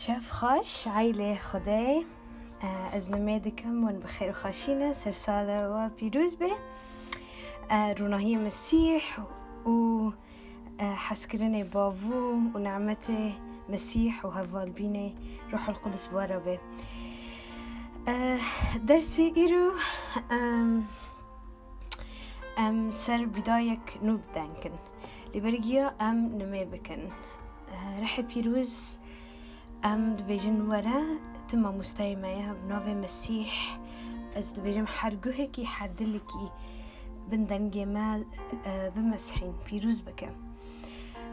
شاف خاش عائلة خداي از نميدكم ون بخير وخاشينا سرسالة وبيروز به روناهي مسيح و حسكرني بابو ونعمته مسيح وهفال بيني روح القدس باربه درسي إيرو سر بدايك نوب دانكن لبرجيا نمي بكن رح بيروز دبيجن ورا تما مستيمة بنوفي مسيح از دبيجم حرقوهكي حردلكي بندنجي ما بمسحين بيروز بك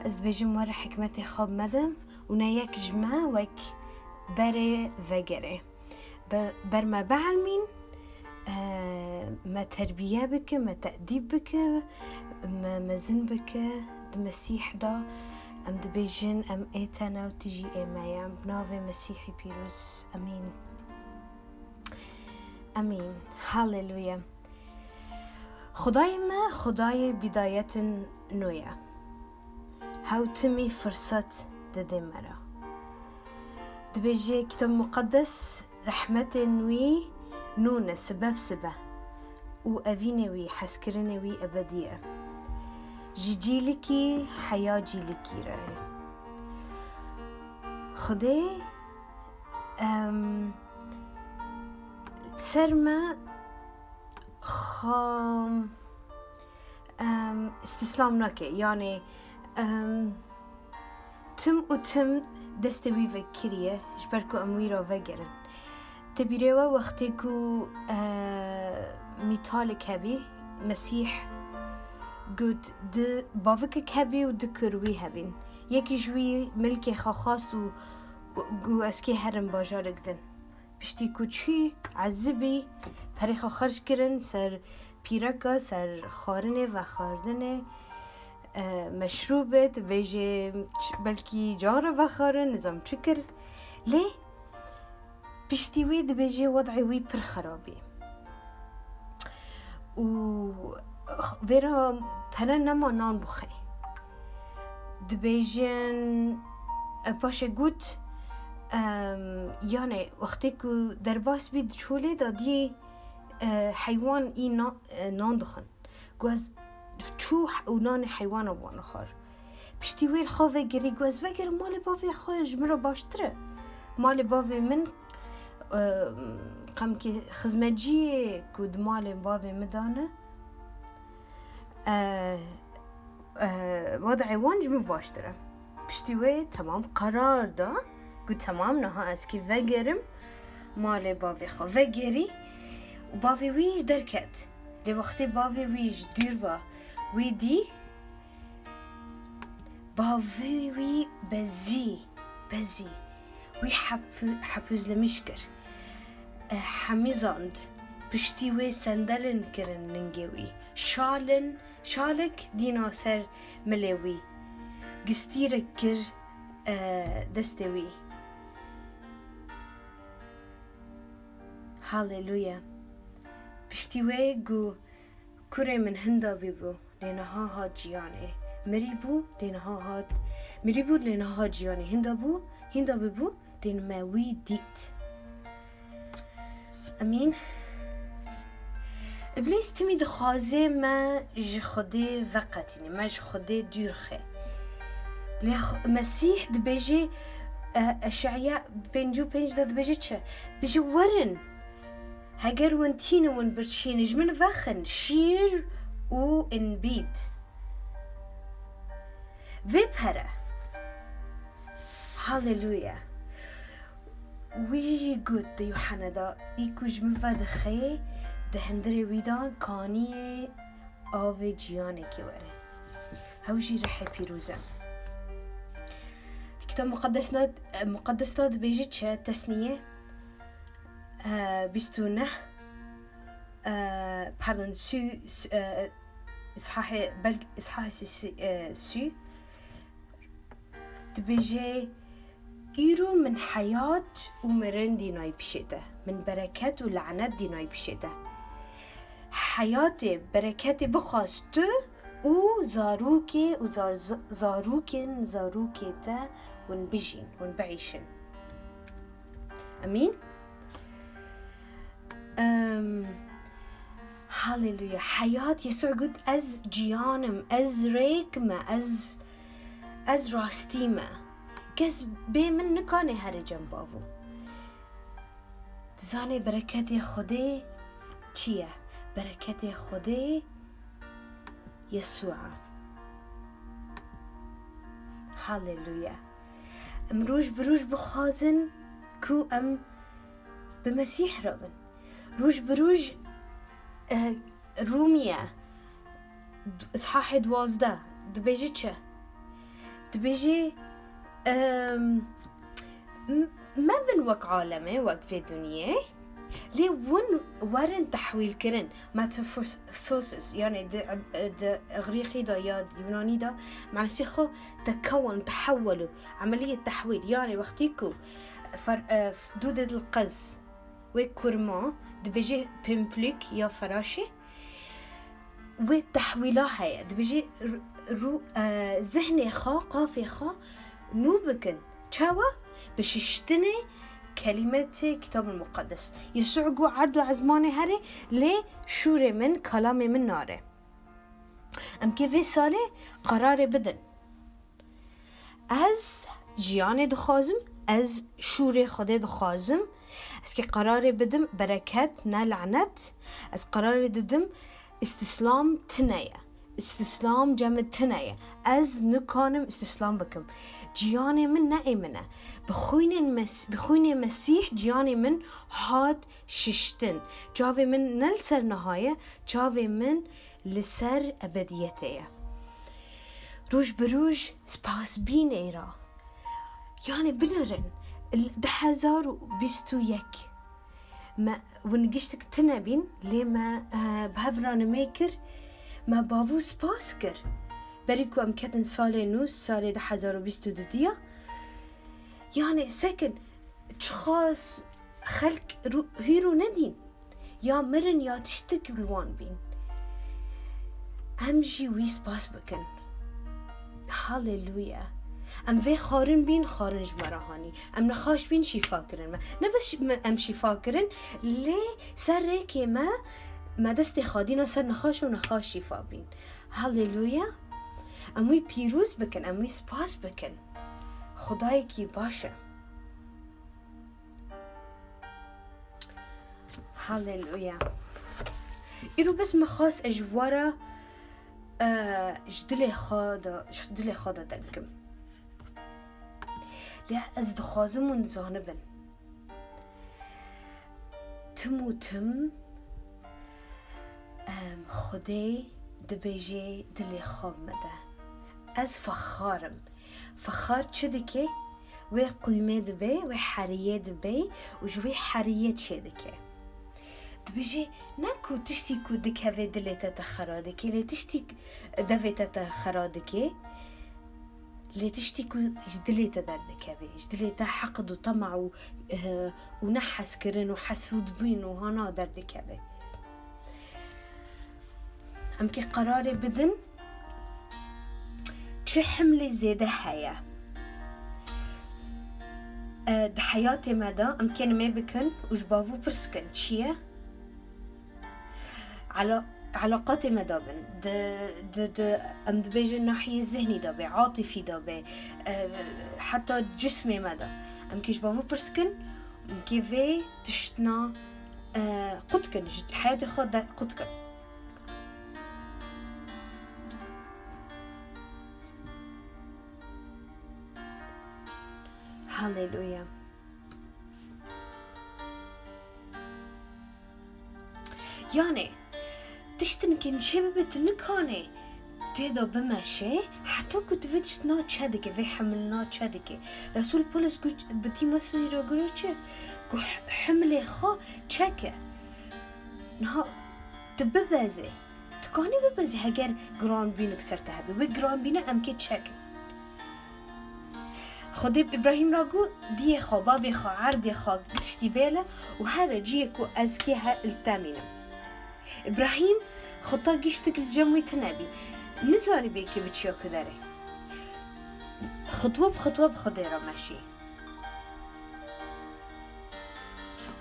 از دبيجم ورا حكمتي خاب مدام ونايك جمع وك بري وگره برما بعلمين ما تربية بك ما تأديب بك ما مزن بك المسيح دا ام دبيجن ام ايتانا وتجي ايمايا بنافي مسيحي بيروز امين امين هاليلويا خداي ما خداي بداية نويا هاو تمي فرصة ددي مرا دبيجي كتاب مقدس رحمة نوي نونة سبب وأفيني وي حسكرني وي أبدية جيلكي حياة جيلكي راي خدي سرما خام استسلام ناكي يعني تم وتم دستوي فكرية جبركو أمويرا وفقرن تبيريوا وقتكو مثالك هبي مسيح قد د بافك هبي ودكروي هبين يكي جوي ملكي خاص و اسكي هرم باجار قدن بشتي كوچي عذبي فريخ خرج كرن سر بيركا سر خارنه و خاردنه مشروبت بيجي بلكي جارة و خارن نظام شكر ليه بشتي ويد بيجي وضعي وي پر خرابي و ویرا پره نما نان بخی دبیجن باشه گود یعنی وقتی که در باس بید چوله دادی حیوان این نان دخن گوز چو نان حیوان وان خار پشتی ویل خواه گری گوز وگر مال باوی خواه جمرا باشتره مال باوی من قم که خزمجی کود مال باوی مدانه وضعي وانج مباشرة بشتوي تمام قرار دا قلت تمام نها اسكي وگرم مال باوي خوا وگري وباوي ويج دركت لوقتي باوي ويج ديروا ويدي باوي وي بزي وي حبوز لمشكر حميزاند بشتیوی سندلن کرن ننگوی شالک دیناسر ملوی گستیرک کر دستوی هاليلويا بشتیوی گو کره من هندا بیبو لینها ها جیانه مريبو لینها ها جیانه هندا بیبو لین موی دیت امين ابلیس تمی دخوازه ما جخده وقتینه ما جخده دورخه مسیح دبیجه اشعیا 55 دبیجه چه بيجي ورن هجر ونتين ون برشين جمن وخن شير و انبيت وبهره هاليلويا ويجي قد يوحنا دا ايكو جمن ودخه ده هندري ويدان كانية آوه جيانه كي وره هوجي رحي بيروزا الكتاب مقدس ناد بيجي چه تسنية بيستونه pardon إصحاح سو دبيجي إيرو من حياة ومرن ديناي بشيته من بركات ولعنات ديناي بشيته حياتي بركاتي بخواست و زاروكي تا ونبجين ونبعيشن امين. هاليلويا. حياة يسوع قد از جيانم، از ريكمة، از راستيمة، كز بي من نكاني هاري جنبافو. تزاني بركتي خدي چيه؟ بركتي خدي يسوع. هاليلويا. روج بروج بخازن كو ام بمسيح رابن. روج بروج رومية اصحاح 12 دبيجي چه؟ دبيجي ما بن وك عالمي وك في دنيا لي ورن تحويل كرن ماتوفوسوسس، يعني د اغريقي دا يا يوناني دا معنى سيخو تكون تحولوا، عملية تحويل. يعني وقتيكو دودة القز وكرما دبيجي بيمبليك يا فراشي والتحويلها هي دبيجي ذهني خا قافي خا نوبكن شاوا باش يشتني كلمة كتاب المقدس. يسوع قو عرض عزماني هاري لي شوري من كلامي من ناري. ام كيفي سالي قراري بدن از جياني دخازم، از شوري خدي دخازم، اسكي قراري بدم بركات نا لعنت، از قراري ددم استسلام تنايا، استسلام جمد تنايا، از نكانم استسلام بكم. جياني من نائمنا بخويني مسيح جياني من هاد ششتن جاوي من نلسر نهاية جاوي من لسر أبديته. روج بروج سباس بين إيرا يعني بنرن 1021 ما ونقشتك تنبين لما بهفران ميكر ما بافو سباسكر بريكو أم كتن سالي نوس سالي 1022 يعني سكن تشخاص خلق هيرو ندين يا مرن يا تشتك بالوان بين أمجي ويس باس بكن. هاليلويا. ام في خارن بين خارن جمرهاني ام نخاش بين شفا كرن ما نبش ام شفا كرن لي سرك ما دستي خادينا سر نخاش ونخاش شفا بين. هاليلويا. اموي بيروز بكن اموي سپاس بكن خدای کی باشه. هاليلويا. ایرو بس مخواست اجوارا جدلي خادا دنكم لا از دخازمون زانبن تمو تم خدي دبيجي دلي خواب مده از فخار چدكي وي قيمة دبي وي حرية دبي وجوي حرية چدكي دبيجي ناكو تشتي كو دكهوي دليتا تخرادكي لي تشتي دفيتا تخرادكي لي تشتي كو جدليتا دردكهوي جدليتا حقد وطمع ونحس كرن وحسود بين وهنا دردكهوي. امكي قراري بدن چه حملي زيادة هيا ده حياتي مدى امكن ما بكن وجبافو برسكن چيه علاقاتي مدابن د ام دبيجي الناحية الذهني دابي عاطفي دابي حتى جسمي مدى ام كيش بافو برسكن ام كيفي تشتنا قدكن حياتي خود قدكن. هاليلويا. يعني تشتن كن شببت نكاني تيدا بمشي حتى كنت فيتشتنا تشادكي في حملنا تشادكي رسول بولس قلت بتيموثي راقلتش قو حملي خا تشاكي نها تببازي تكاني ببازي هجر جران بينك سرتها بي جران بينا امكي تشاكي خديب إبراهيم راجو دي خا بابي خا عردي خا تشتي بيله وهذا جيكو أزكيها التامينة. إبراهيم خطا جيشتك الجموي تنبي نزاري بيكي بتشيو كداري خطوة بخطوة بخديرة ماشي.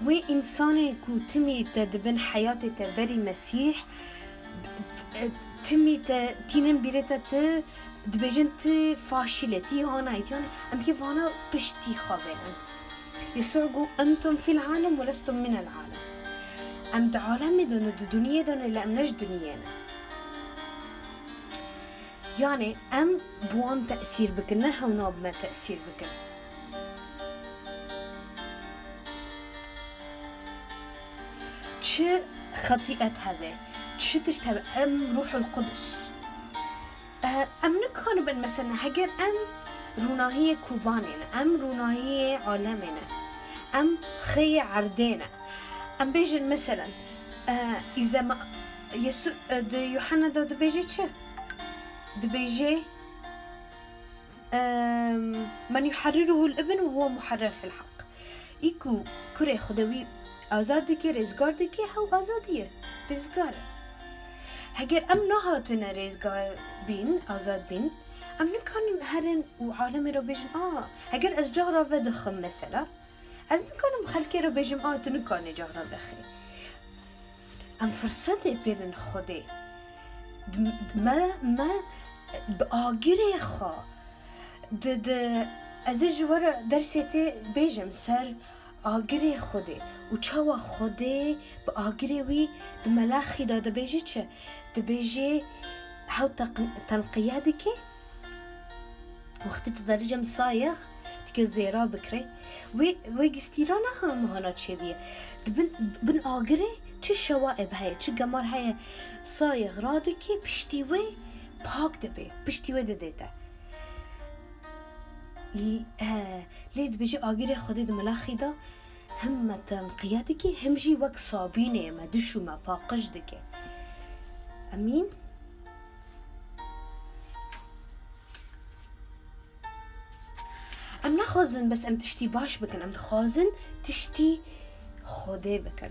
وإنسان كو تمي تدبن حياتي تبري مسيح تمي تينن بيرتا ت دبجنت فاشلتي هانا يتيان أم كيف هانا بشتي خابنا يسوع جو أنتم في العالم ولستم من العالم أم دا عالمي دون الدنيا دون إلا أم نج دنيانا يعني أم بوان تأثير بكن نها وناب ما تأثير بكن چه خطيئت هبه چه تشت هبه أم روح القدس أم نكون بن مثلا هجر أم روناهية كوباننا أم روناهية عالمنا أم خي عردنا أم بيجن مثلا إذا ما يسوع يوحنا ده بيجي چه ده بيجي من يحرره الابن وهو محرر في الحق إيكو كره خدوي آزادكي رزقاردكي هو آزادية رزقاره هجر أم نهاتنا رزقار بين آزاد بين أم نكون هرن وعالمي رو بيجن هجر از جغرا ودخم مثلا از نكون مخلكي رو بيجم تنكون جغرا بخي أم فرصتي بيدن خدي ما آگیره خوا از جوار درسیتی بیجم سر آگیره خوده و چوا خوده با آگیره وی ملاخی داده بیجی چه بیجی هاو تنقیادی که وقتی تدرجم سایخ تیکه زیرا بکره وی گستیرانه هم هانا چه بیه بن آگیره چه شوائب هیا چه گمار هیا سایخ راده که پشتی وی پاک دبی پشتی وی دیده لید بيجي آگیر خودی ملاخی دا هم تنقیادی که هم جی وقت صابینه ما دشو ما پاقش دکه امین ام نخوازن بس ام تشتی باش بکن ام تخوازن تشتی خوده بکن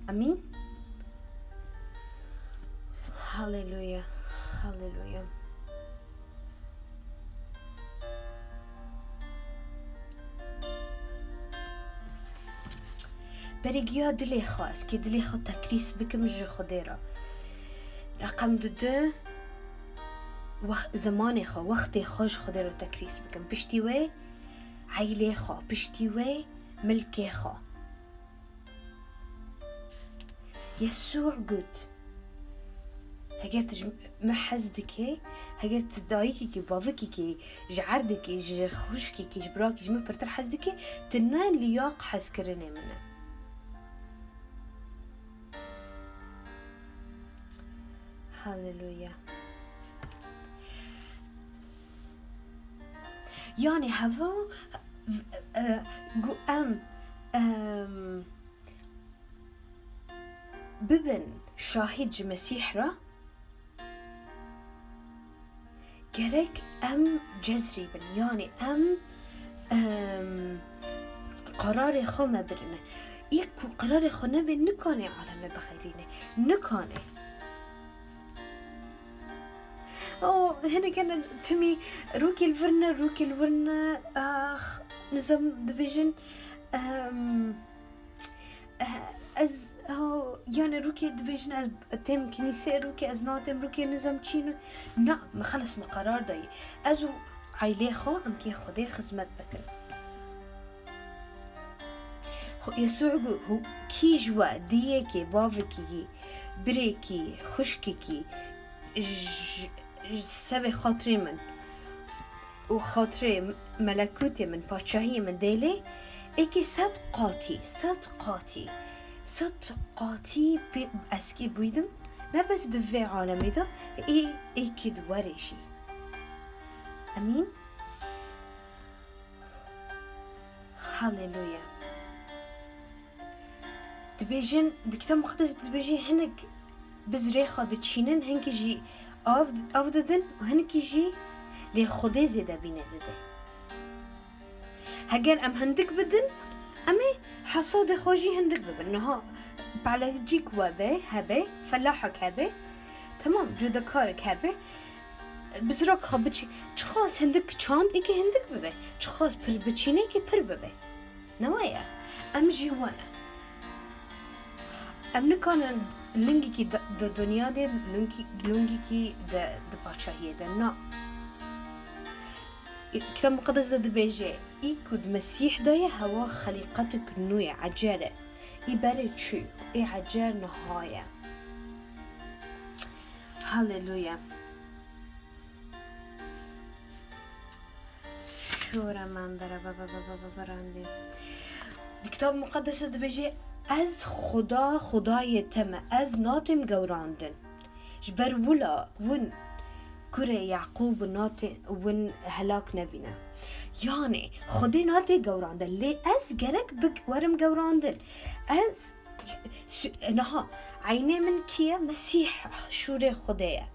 امين هاليلويا هاليلويا بريجيا دلي خاص كي دلي خو تكريس بكم جي خديرا رقم دو زماني خو وقتي خوش خديرا تكريس بكم بشتيوي عيلي خو بشتيوي ملكي خو يسوع قد هجرت محزدكي هجرت دايكي كي بافكي كي جعردكي جخوشكي كي جبراكي جمع برتر حزدكي تنان لياق حسكرني منه هاليلويا يعني هفو ببن شاهد جمسيح را جرك جزري بن يعني قرار خو ما برنه إيكو قرار خو نبي نكاني عالم بخيرينه نكاني هنا كان تمي روكي الورنة نظام ديفيجن از يعني روكي ديفيجن از تم كنيسة روكي از ناتم روكي نظام تشينو نا ما خلص ما قرار داي ازو عيلي خو ام كي خدي خدمت بكن خو يسوع هو كي جوا ديكي بافكي بريكي خشكي سبي خاطري من وخاطري ملكوتي من باتشاهي من ديلي ايكي صدقاتي بأسكي بويدم نبس دفع عالمي دا ايكي دواريشي امين هاليلويا دبيجن دكتاب مقدس دبيجي هنك بزريخة دتشينن هنك جي أفضدن وهنك جي لي خدي زيدا بينا دده هجر أم هندك بدن أمي حصاد خوجي هندك بدن نها بعد جيك وابه هبه فلاحك هبه تمام جودكارك هبه بزرگ خواب بچی چه خواست هندک چاند ای که هندک ببه چه خواست پر بچینه که پر ببه نوایه ام جیوانه ام نکانن لنگی که د دنیا ده لنگی که د پادشاهیه ده نه كتاب مقدس ده دبيجي إيكود مسيح داية هوا خليقتك نوية عجالة إبالي تشو إي عجال نهاية هاليلويا شورا من داره بابا براندي كتاب مقدس ده دبيجي از خدای تمه از ناتم گوراندن جبر ولا ون كره يعقوب ناتي ون هلاك نبينا يعني خدي ناتي قوراندل لي از جلك بك ورم قوراندل از نها عيني من كيا مسيح شوري خديه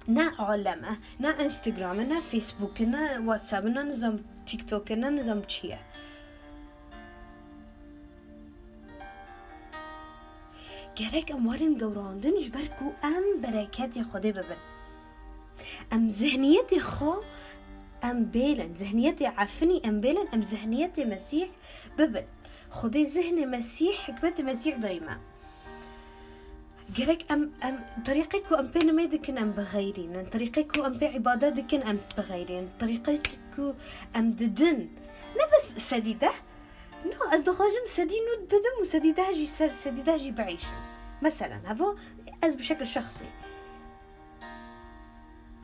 نا علمه نا انستغرام نا فيسبوك نا واتساب نا نظام تيك توك نا نظام چيه گرک اموارن گوراندن جبر کو ام برکت خدا ببن ام ذهنیت خو ام بیلن ذهنیت عفنی ام بیلن ام ذهنیت مسیح ببن خدا ذهن مسیح حکمت مسیح دایما گرک ام طریقی کو ام بین میدکن ام بغیرین طریقی کو ام بی عبادت دکن ام بغیرین طریقی کو ام ددن نه بس سدیده لا از دخاجم سدي نود بدم وسديده جي سر سديده جي بعيشم مثلا هذا از بشكل شخصي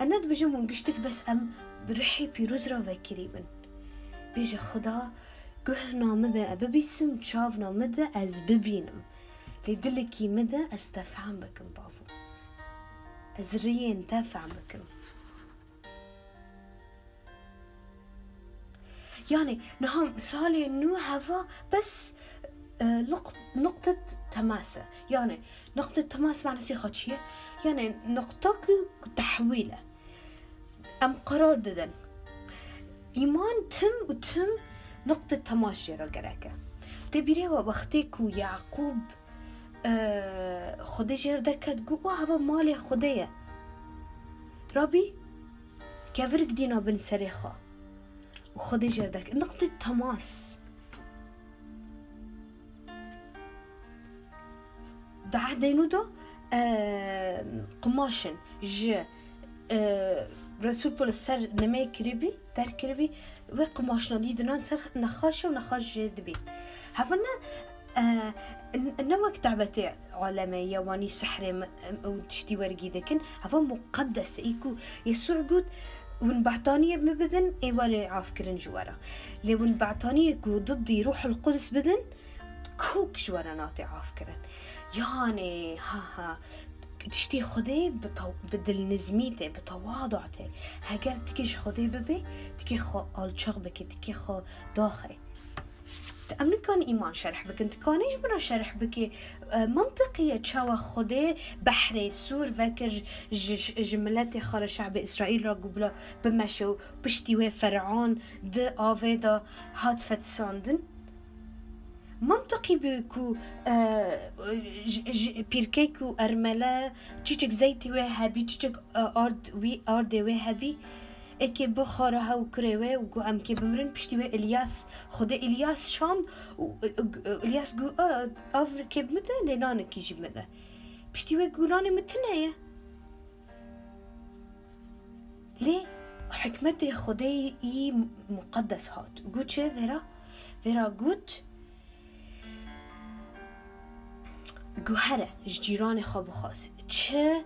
انا بجم ونقشتك بس ام برحي بيروز را وكريمن بيجي خدا قهنا مدى ببيسم تشافنا مدى از ببينم ليدلكي مدى استفهم بكم بافو از ريين تفهم بكم يعني نهم سالي إنه هذا بس نقطة تماسة يعني نقطة تماس معنى سيخة شيء يعني نقطة تحويله أم قرار ددن إيمان تم نقطة تماس جرا جراكه تبيري وبختيكو يعقوب خدي جر دركت جو هذا مالي خديه ربي كفرق دينا بن سريخة وخدي جردك نقطة تماس دعا دينودو قماشن رسول بولس سر نمي كريبي در كريبي وقماشنا ديدنا سر نخاشة ونخاش جدبي هفنا نوك تعبتي عالمية واني سحر وتشتي ورقي دكن هفا مقدس ايكو يسوع قد ون بعتانية بدن ايوالي عافكرن جوارا لي ون بعتانية كو ضدي روح القدس بدن كوك جوارا ناتي عافكرن يعني ها تشتي خدي بدل نزميته بتواضعته هاگر تكيش خدي ببي تكي خو آلچاق بكي تكي خو داخي أمن كان إيمان شرح بك أنت كانيش برا شرح بك منطقية تشاوى خدي بحري سور فكر جملات خار شعب إسرائيل را قبلا بمشو بشتيوه فرعون د آفيدا هاد فتساندن منطقي بكو بيركيكو أرملا تشيك زيتي وهابي تشيك أرد وهابي اکی بخاره ها و کروه و گو ام که بمرن پشتی و الیاس خود الیاس شان و الیاس گو آور که بمده لینانه کی جیب مده پشتی و گولانه متنه لی حکمت خدای ای مقدس هات گو چه ورا گوت گوهره جیران خواب خواست چه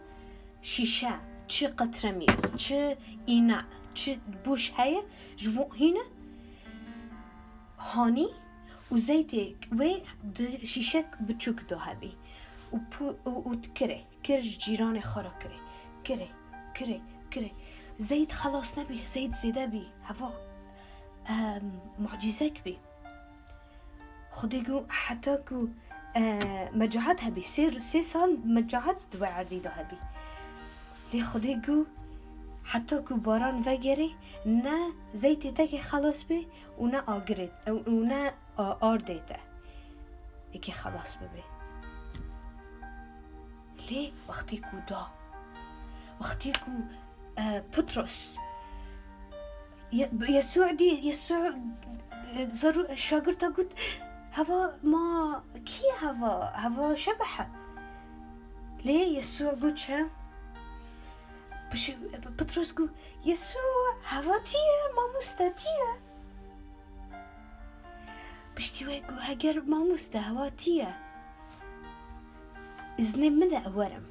شیشه چه قطرمیز چه اینا چه بوش هیا جمو هنا هانی و زيتك و شیشک بچوک دو هبی و تکره کرج جیران خارا کره زيت خلاص نبي زيت زيدا بي هفا معجزك بي خديقو حتى كو مجاعات هبي سي سال مجاعات دو عردي دو هبي لي خديقو حتى كو باران وگره نه زيت تاكي خلاص بي و نه آگرد و نه آرديته اكي خلاص بي ليه وقتي كو دا وقتی کو پتروس يسوع زارو شاگرتا قلت هوا ما كي هوا شبحة ليه يسوع قلت شا بطرس قلت يسوع هوا تيه ما مستتيه بشتي قلت هجر ما مستا هوا تيه إذن ماذا أورم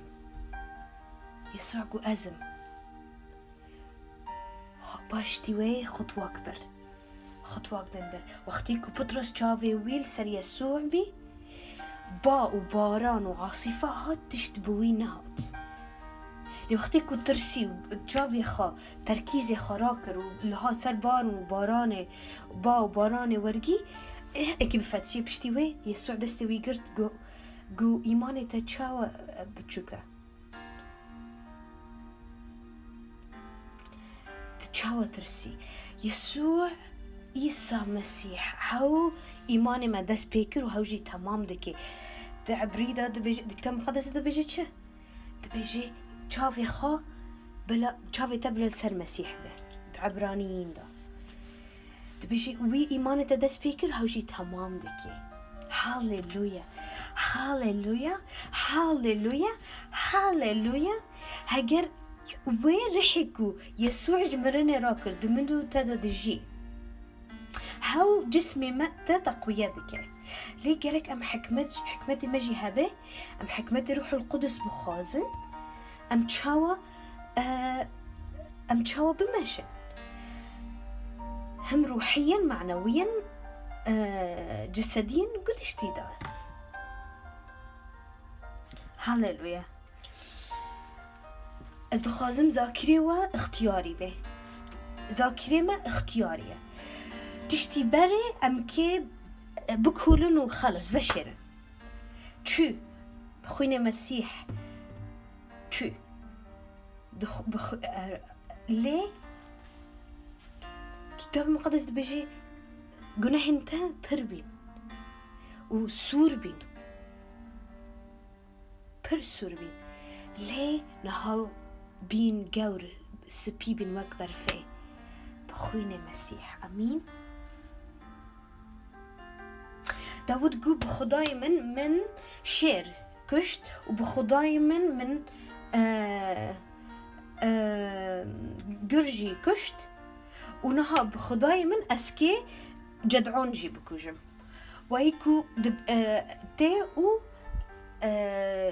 يسوع قلت أزم باشتي خطوة أكبر خطوة أكبر وقتيكو بطرس جافي ويل سر يسوع بي باء وباران وعاصفة هات تشتبوين هات لوقتيكو ترسي جافي خا تركيزي خراكر ولهات سر باران وباران باء وباران ورقي اكي بفتسي بشتي يسوع دستوي قرت قو إيماني تتشاوى بتشوكا تشاوى ترسي يسوع عيسى مسيح هاو إيماني ما دس بيكر وهاو جي تمام دكي تعبريدا دبيجي دكتور مقدس دبيجي چه دبيجي شافي خا بلا شافي تبرل سر مسيح به عبرانيين دا دبيجي وي إيماني تدس بيكر هاو جي تمام دكي هاليلويا هاليلويا هاليلويا هاليلويا هجر وين رحكو يسوع جمرني راكر دمندو تدا دجي هاو جسمي ما تقويتك ليه قالك أم حكمتي مجي هبه أم حكمتي روح القدس بخازن أم تشاوى بمشن هم روحيا معنويا جسديا قدش تيدا هاليلويا از دخازم ذاكري و اختياري به ذاكري ما اختياريه تشتي بري ام كي بكولن وخلص بشرن شو بخوينا مسيح شو ليه كتاب المقدس بيجي جناح انت بربين وسور بين سور بين ليه نهاو بين جور سبي بين وكبر فيه بخوينا مسيح امين داود قو بخداي من شير كشت وبخداي من جرجي كشت ونها بخداي من اسكي جدعون جي بكوجم ويكو تي و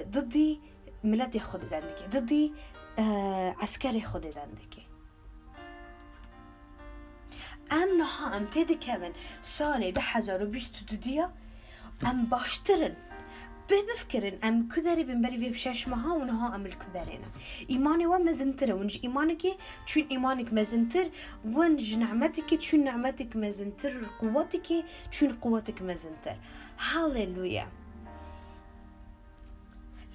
ضدي ملاتي خدد عندك ضدي عسكري خدد عندك ام نها ام تيدي كمان سالي 1020 دديا ام باشترن بفكرن ام كذري بنبري في بشاش معها ونها ام الكذرينا ايماني ومزنتر ونج ايمانك شون ايمانك مزنتر ونج نعمتك شون نعمتك مزنتر قوتك شون قوتك مزنتر هاليلويا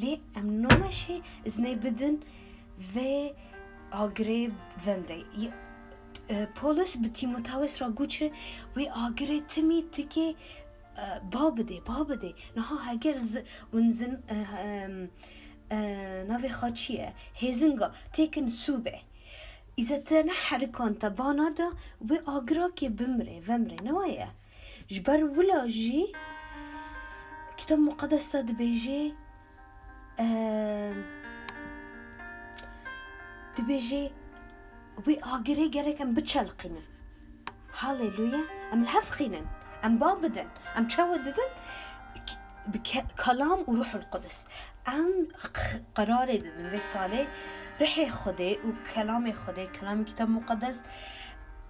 ليه ام نومشي ازني بدن في اغريب فمري پولس به تیموتائوس را گوشه وی آگره تمی تکی بابده نها هگر ونزن ناوی خاچیه هزنگا تیکن سوبه إذا تنحركان تبانا دا وی آگرا که ومره نوایه جبر ولا جی کتاب مقدس دا دبیجی وي آگری گرک ام بچلقینن هاليلويا ام الهفخینن ام بابدن ام تشوددن بكلام وروح القدس ام قرار ددن رساله رحي خدي وكلام خدي كلام كتاب مقدس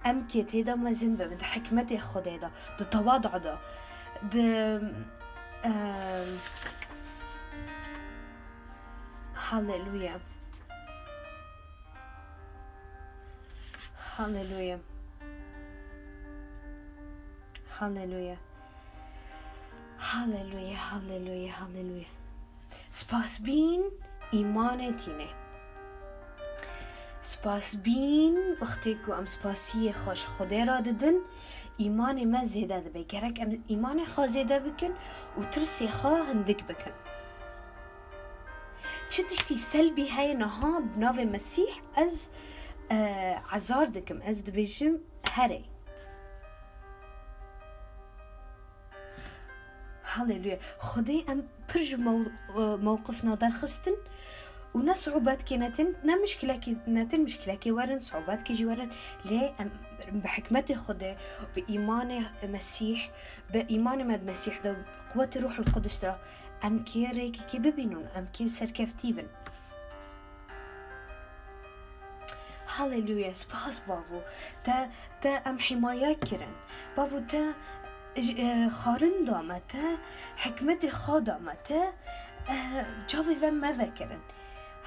ام كيتي دا مزن بمد حكمتي خدي دا تواضع دا هاليلويا هاليلويا هاليلويا هاليلويا هاليلويا هاليلويا سپاس بین ایمانتینه سپاس بین وقتی که ام سپاسی خوش خدا را دادن ایمان ما زیاده ده گرک ام ایمان خوا زیاده بکن و ترسی خوا هندک بکن تشتي سلبي هاي نها بنافي مسيح از عزار دكم از دبيجم هري. هاليلويا. خدي ام برج موقفنا دار خستن ونا صعوبات كيناتن نا مشكلة كيناتن مشكلة كي ورن صعوبات كي جي ورن ليه بحكمتي خدي بإيمان مسيح بإيمان مد مسيح ده قوة روح القدس ده ام كي ريكي كي ببينون ام كي سركفتيبن. هاليلويا. سباس بافو تا ام حماية كرن بافو تا خارن دامه تا حكمتي خادامه تا جاوي فم ما ذكرن.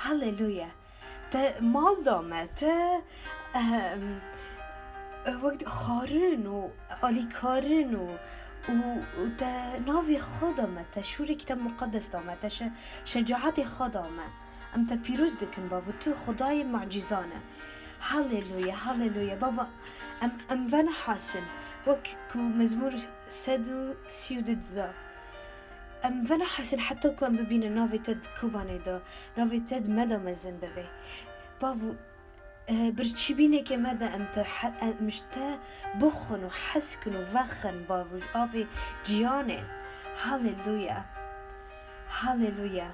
هاليلويا. تا مال دامه تا وقت خارن و آلی کارن و تا ناوی خادامه تا شوری کتاب مقدس دامه تا شجاعت خادامه ام تا پیروز دکن بابا تو خدای معجزانه. هاليلويا. هاليلويا بابا ام فانا حاسن وكو مزمور سدو سيودد ذا ام فانا حاسن حتى كو ام ببين نافي تد كوباني دا نافي تد مدى مزن ببي بابو برتشبيني كمدى ام مشتا بخن وحسكن وفخن بابو جافي جياني. هاليلويا. هاليلويا.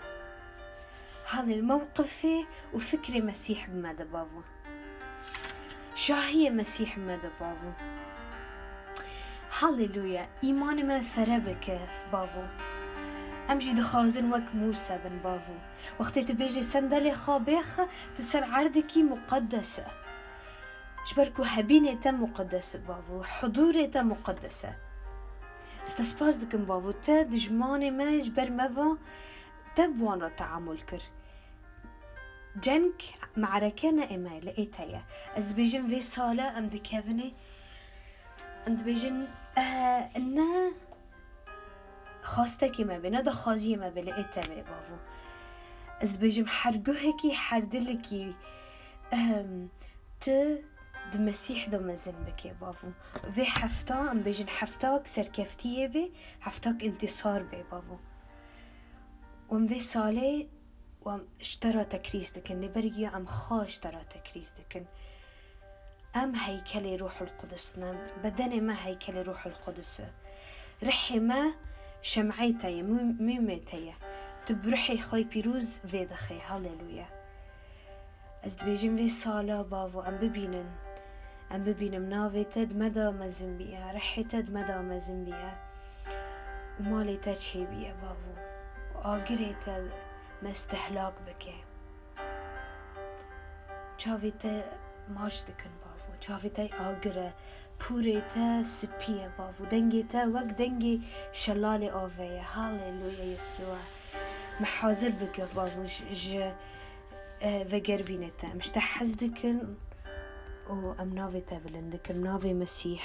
هالي موقفي وفكري مسيح بمدى بابو شاهية مسيح بمدى بابو. هاليلويا. إيماني ما ثربك في بابو أمشي دخازن وك موسى بن بابو وقت تبيجي سندلي خابيخة تسال عردكي مقدسة شبركو حبيني تا مقدسة بابو حضوري تا مقدسة استسباس دكم بابو تا دجماني ما جبر مفا تبوانا تعامل كر جنك معركة نائمة لقيتها از بيجن في صالة ام دكافني ام دبيجن انه خاستكي ما بينا دا خازية ما بلقيتها بابو از بيجم حرقوهكي حردلكي ت دمسيح دو مزن بكي بابو في حفتا ام بيجن حفتاك سركفتية بي حفتاك انتصار بي بابو وام في صالة وام اشترى تكريس دكن لبرقيا ام اشترى تكريس دكن ام هيكلي روح القدس نام بدني ما هيكلي روح القدس رحي ما شمعيتايا ميميتايا تبرحي خاي بيروز في دخي. هاليلويا. از دبيجم في صالة بابو ام ببينم نافي تد مدى مزن بيها رحي تد مدى مزن بيها ومالي تد شي بيها بابو وآقري تد ما استهلاك بكي جاوي تد ماش دكن بابو جاوي تد آقري پوری تا سپیه بابو دنگی تا وقت دنگی شلال آویه. هاليلويا يسوع محاضر بك بابو وگر بینتا مش تحز دکن و ام ناوی تا بلندکم ناوی مسیح